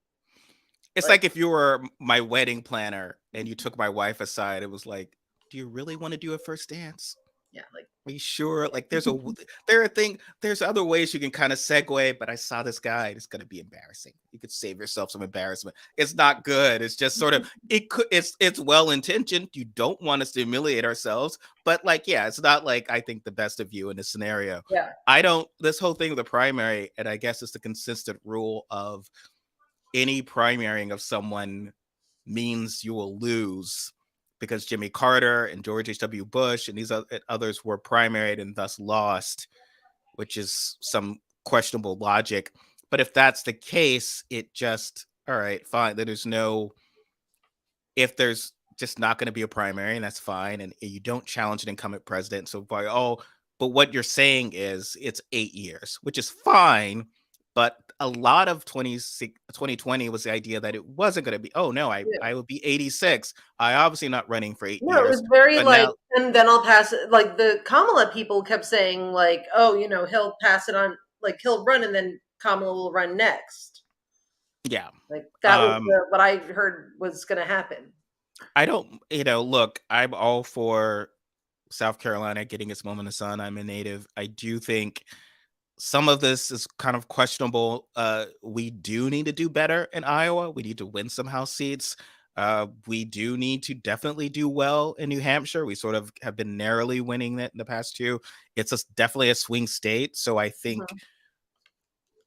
it's Like, like if you were my wedding planner and you took my wife aside. It was like, do you really want to do a first dance? yeah, like, Are you sure? Like there's other ways you can kind of segue, but I saw this guy, it's gonna be embarrassing. You could save yourself some embarrassment. It's not good. It's just sort of it's well intentioned. You don't want us to humiliate ourselves, but like, yeah, it's not like I think the best of you in this scenario. yeah, I don't this whole thing with the primary, and I guess it's the consistent rule of any primarying of someone means you will lose because Jimmy Carter and George H.W. Bush and these others were primaried and thus lost, which is some questionable logic. But if that's the case, it just, all right, fine. If there's just not going to be a primary, and that's fine. And you don't challenge an incumbent president. So, but what you're saying is it's 8 years, which is fine. But a lot of 2020 was the idea that it wasn't going to be, oh, no, yeah. I would be 86. I obviously not running for 8 No, it years. was very But like, now, and then I'll pass it. Like, the Kamala people kept saying, like, oh, he'll pass it on, like, he'll run, and then Kamala will run next. yeah. Like, that was Um, what I heard was going to happen. I don't, look, I'm all for South Carolina getting its moment of sun. I'm a native. I do think some of this is kind of questionable. We do need to do better in Iowa. We need to win some House seats. We do need to definitely do well in New Hampshire. We sort of have been narrowly winning it in the past two. It's definitely a swing state. So I think Mhm.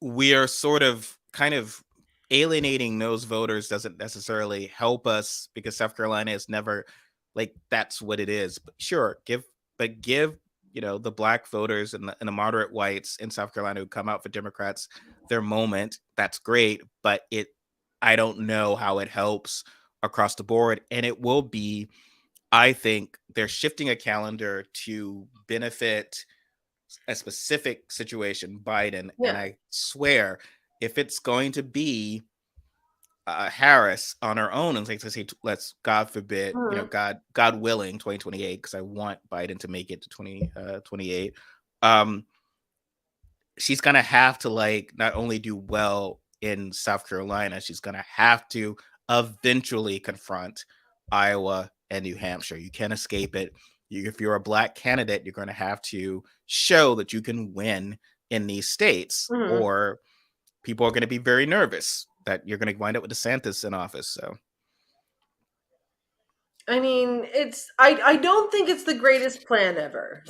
we are sort of kind of alienating those voters doesn't necessarily help us because South Carolina is never like that's what it is. But sure, give the black voters and the moderate whites in South Carolina who come out for Democrats their moment. That's great, but I don't know how it helps across the board, and it will be. I think they're shifting a calendar to benefit a specific situation, Biden, and Yeah. I swear, if it's going to be Harris on her own, and like to say, let's God forbid, Mhm. God willing, 2028, because I want Biden to make it to 2028. Um, she's gonna have to like not only do well in South Carolina, she's gonna have to eventually confront Iowa and New Hampshire. You can't escape it. If you're a black candidate, you're going to have to show that you can win in these states, Mhm. or people are going to be very nervous that you're going to wind up with DeSantis in office. So, I mean, I don't think it's the greatest plan ever.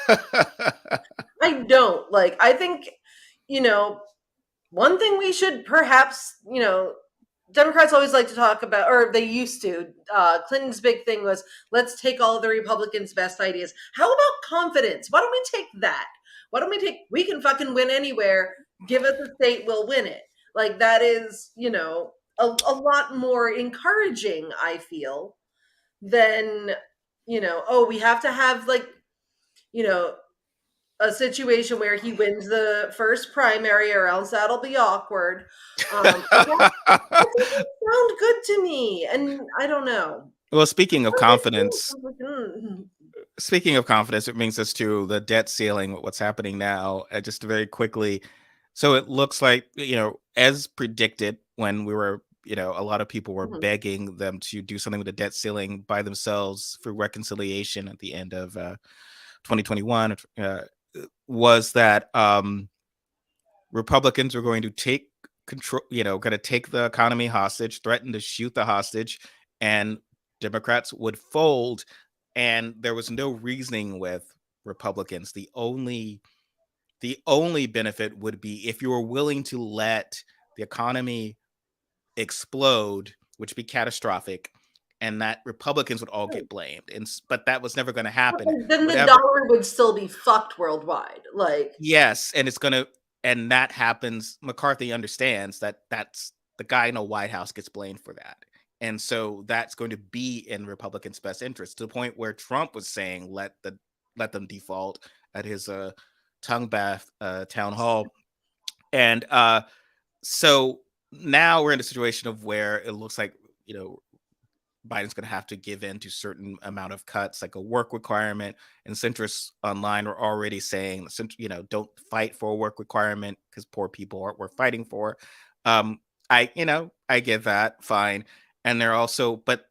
I don't. Like, I think, you know, one thing we should perhaps, Democrats always like to talk about, or they used to. Clinton's big thing was, let's take all of the Republicans' best ideas. How about confidence? Why don't we take that? Why don't we can fucking win anywhere. Give us a state, we'll win it. Like, that is, a lot more encouraging, I feel, than, oh, we have to have, like, you know, a situation where he wins the first primary or else that'll be awkward. That doesn't sound good to me, and I don't know. well, speaking of confidence, Mm. it brings us to the debt ceiling. What's happening now? Just very quickly. So it looks like, as predicted when we were, a lot of people were Mhm. begging them to do something with the debt ceiling by themselves for reconciliation at the end of 2021, was that Republicans were going to take control, going to take the economy hostage, threaten to shoot the hostage, and Democrats would fold. And there was no reasoning with Republicans. The only benefit would be if you were willing to let the economy explode, which would be catastrophic, and that Republicans would all get blamed. But that was never going to happen. Then the Whatever. dollar would still be fucked worldwide. Like, Yes, and it's going to, and that happens. McCarthy understands that that's the guy in the White House gets blamed for that. And so that's going to be in Republicans' best interest, to the point where Trump was saying let them default at his tongue bath town hall. And so now we're in a situation of where it looks like, Biden's going to have to give in to certain amount of cuts, like a work requirement. And centrists online are already saying, don't fight for a work requirement because poor people aren't worth fighting for. I get that, fine. And they're also, but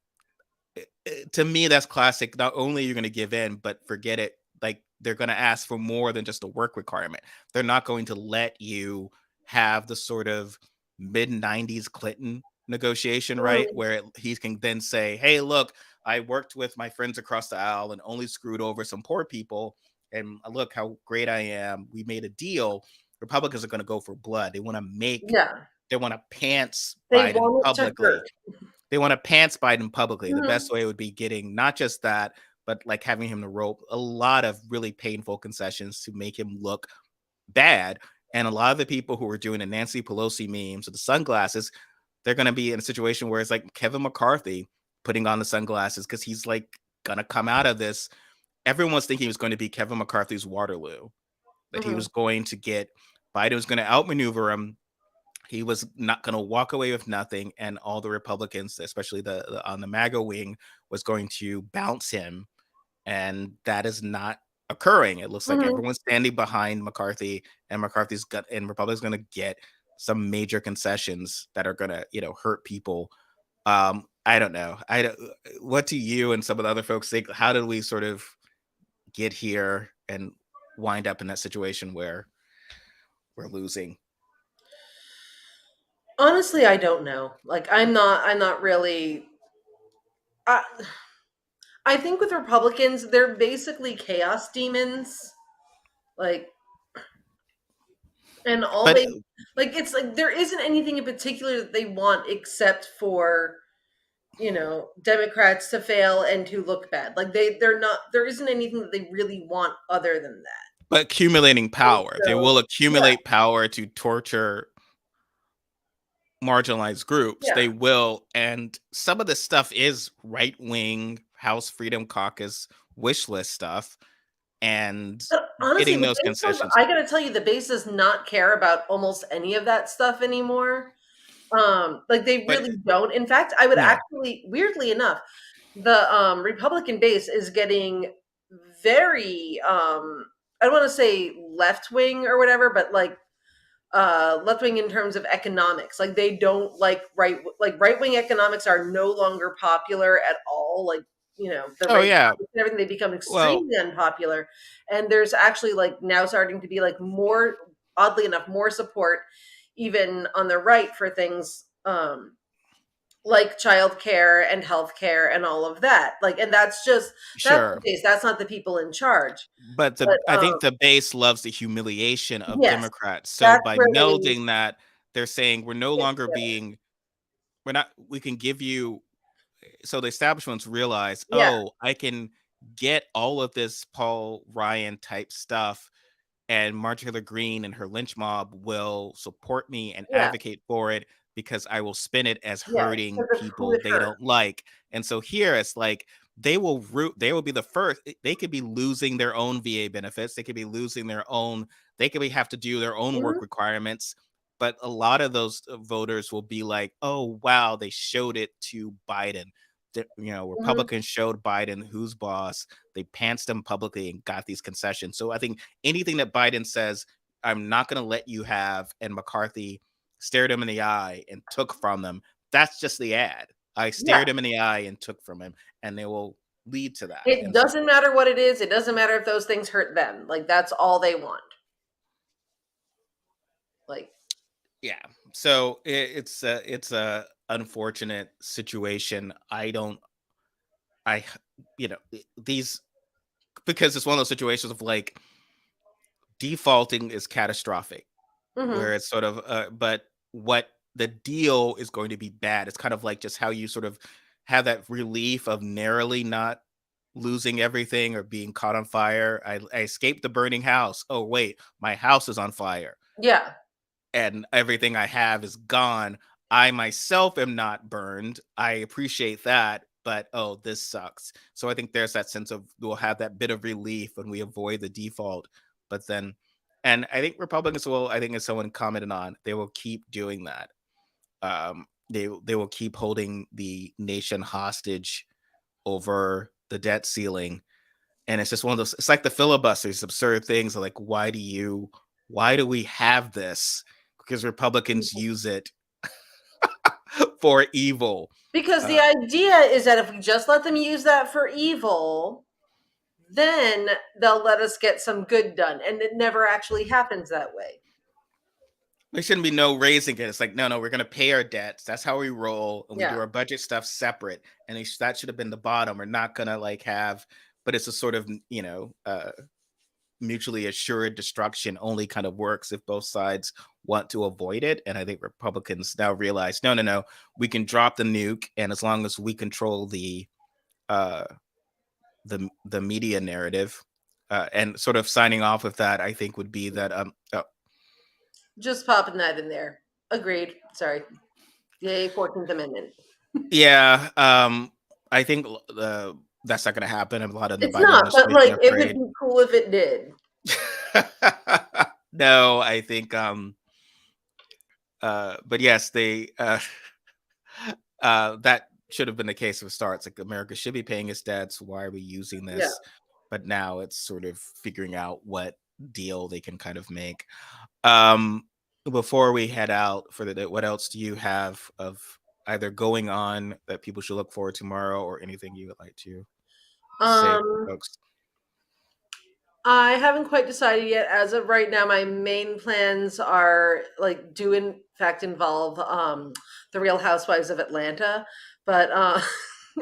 to me, that's classic. Not only are you going to give in, but forget it. Like, they're going to ask for more than just a work requirement. They're not going to let you have the sort of mid-90s Clinton negotiation, right? Where he can then say, hey, look, I worked with my friends across the aisle and only screwed over some poor people. And look how great I am. We made a deal. Republicans are going to go for blood. They want to pants Biden publicly. They want to pants Biden publicly. The best way would be getting not just that, but like having him to rope a lot of really painful concessions to make him look bad. And a lot of the people who are doing the Nancy Pelosi memes with the sunglasses, they're going to be in a situation where it's like Kevin McCarthy putting on the sunglasses because he's like going to come out of this. Everyone's thinking he was going to be Kevin McCarthy's Waterloo, that he was going to get, Biden was going to outmaneuver him. He was not going to walk away with nothing. And all the Republicans, especially the on the MAGA wing, was going to bounce him. And that is not occurring. It looks like everyone's standing behind McCarthy, and Republicans going to get some major concessions that are going to, hurt people. I don't know. What do you and some of the other folks think? How did we sort of get here and wind up in that situation where we're losing? Honestly, I don't know. Like, I'm not really. I think with Republicans, they're basically chaos demons. Like, and all they like, it's like there isn't anything in particular that they want except for, Democrats to fail and to look bad. Like, they're not. There isn't anything that they really want other than that. But accumulating power, So, they will accumulate power to torture marginalized groups. They will. And some of this stuff is right-wing House Freedom Caucus wish list stuff. And honestly, getting those concessions. I gotta tell you, the base does not care about almost any of that stuff anymore. Like, they really don't. In fact, I would actually, weirdly enough, the Republican base is getting very I don't want to say left wing or whatever, but like left wing in terms of economics. Like, they don't like right wing economics are no longer popular at all. Like, the and everything, they become extremely unpopular. And there's actually like now starting to be like more, oddly enough, more support even on the right for things like childcare and healthcare and all of that. Like, and that's the case. That's not the people in charge. But I think the base loves the humiliation of Democrats. So by melding that, they're saying we're no longer we can give you. So the establishments realize, I can get all of this Paul Ryan type stuff, and Marjorie Taylor Greene and her lynch mob will support me and advocate for it because I will spin it as hurting people they don't like. And so here it's like they will be the first. They could be losing their own VA benefits. They could be losing their own. They could have to do their own work requirements. But a lot of those voters will be like, oh, wow, they showed it to Biden. Republicans showed Biden who's boss. They pantsed him publicly and got these concessions. So I think anything that Biden says, I'm not going to let you have, and McCarthy stared him in the eye and took from them, that's just the ad. I stared him in the eye and took from him, and they will lead to that. It doesn't matter what it is. It doesn't matter if those things hurt them. Like, that's all they want. Like, yeah. So it's a unfortunate situation. These, because it's one of those situations of like defaulting is catastrophic, where it's sort of, but what the deal is going to be bad. It's kind of like just how you sort of have that relief of narrowly not losing everything or being caught on fire. I escaped the burning house. Oh wait, my house is on fire Yeah. and everything I have is gone. I myself am not burned. I appreciate that, but oh, this sucks. So I think there's that sense of we'll have that bit of relief when we avoid the default. But then, and I think Republicans will, I think as someone commented on, they will keep doing that. They will keep holding the nation hostage over the debt ceiling. And it's just one of those, it's like the filibusters, absurd things like, why do we have this? Because Republicans use it for evil. Because the idea is that if we just let them use that for evil, then they'll let us get some good done. And it never actually happens that way. There shouldn't be no raising it. It's like, no, we're going to pay our debts. That's how we roll. And we do our budget stuff separate. And that should have been the bottom. We're not going to like have, but it's a sort of, mutually assured destruction only kind of works if both sides want to avoid it. And I think Republicans now realize, no, we can drop the nuke. And as long as we control the media narrative, and sort of signing off with that, I think would be that, just popping that in there. Agreed. Sorry. Yay, 14th Amendment. Yeah. I think that's not going to happen. A lot of the Biden not, but like it would be cool if it did. No, I think but yes, they that should have been the case from the start. It's like America should be paying its debts. Why are we using this? Yeah. But now it's sort of figuring out what deal they can kind of make. Before we head out for the day, what else do you have of either going on that people should look forward to tomorrow, or anything you would like to say, folks? I haven't quite decided yet. As of right now, my main plans are do in fact involve the Real Housewives of Atlanta, but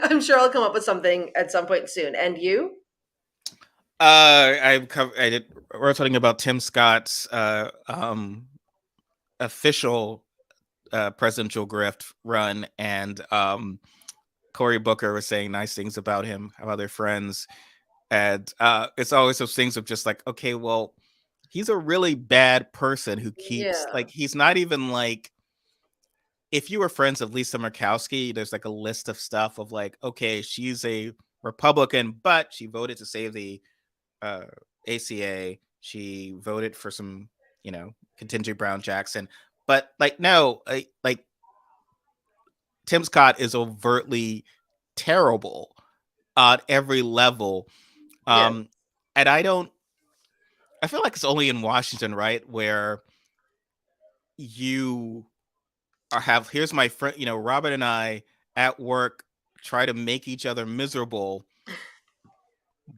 I'm sure I'll come up with something at some point soon. And you? We're talking about Tim Scott's official presidential grift run, and Cory Booker was saying nice things about him, about their friends. And it's always those things of just like, okay, well, he's a really bad person who keeps like, he's not even like, if you were friends of Lisa Murkowski, there's like a list of stuff of like, okay, she's a Republican, but she voted to save the ACA. She voted for some, contingent Brown Jackson. But like, no, like Tim Scott is overtly terrible on every level. And I feel like it's only in Washington, right, where you here's my friend, Robert and I at work try to make each other miserable,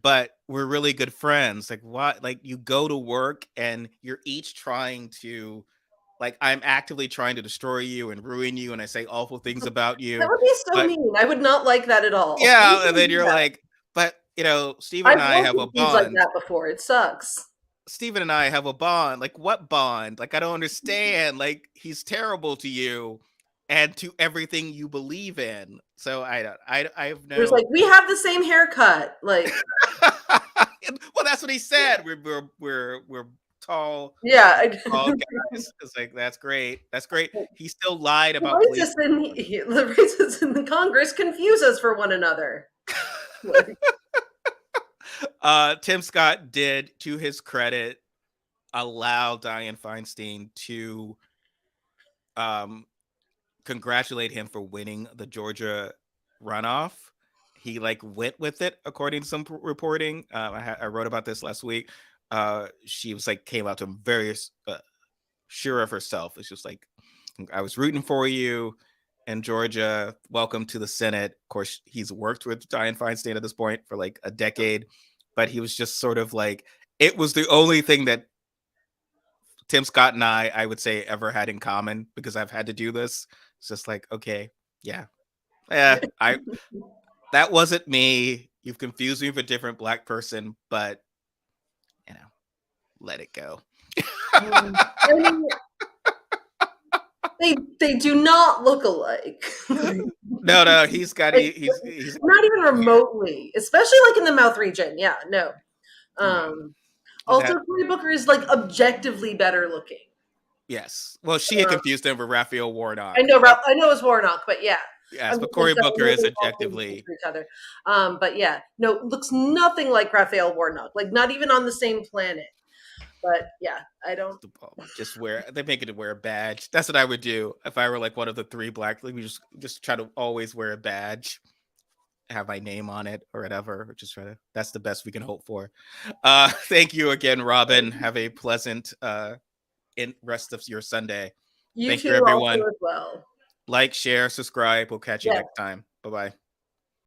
but we're really good friends. Like, what? Like, you go to work and you're each trying to, like, I'm actively trying to destroy you and ruin you, and I say awful things about you. That would be so mean. I would not like that at all. Yeah, and then you're like, but Steven and I have a bond like that before. It sucks. Steven and I have a bond. Like, what bond? Like, I don't understand. Like, he's terrible to you and to everything you believe in. So I have no. There's like, we have the same haircut. Like, well, that's what he said. We're tall. Yeah, tall guys. It's like, that's great. That's great. He still lied about the racists in the Congress confuse us for one another. Tim Scott did, to his credit, allow Dianne Feinstein to congratulate him for winning the Georgia runoff. He went with it, according to some reporting. I wrote about this last week. She was came out to him very sure of herself. It's just like, I was rooting for you in Georgia. Welcome to the Senate. Of course, he's worked with Dianne Feinstein at this point for a decade, but he was just sort of it was the only thing that Tim Scott and I would say, ever had in common, because I've had to do this. It's just like, okay, yeah, that wasn't me. You've confused me with a different Black person, but let it go. They do not look alike. No, he's Not even here. remotely, especially like in the mouth region. Yeah, no. Yeah. Also, That Cory Booker is like objectively better looking. yes. Well, she had Um, confused him with Raphael I Warnock, know, but I know it's Warnock, but yeah. yes, I'm but just like, Cory so I Booker know is they all play objectively for each other. But yeah, no, looks nothing like Raphael Warnock. Like not even on the same planet. But yeah, I don't. just wear. They make it wear a badge. That's what I would do if I were like one of the three black. Like, we just try to always wear a badge, have my name on it or whatever. Or just try to. That's the best we can hope for. Thank you again, Robin. Have a pleasant in rest of your Sunday. You Thank you, two also everyone. as well. Like, share, subscribe. We'll catch you Yeah. next time. Bye bye.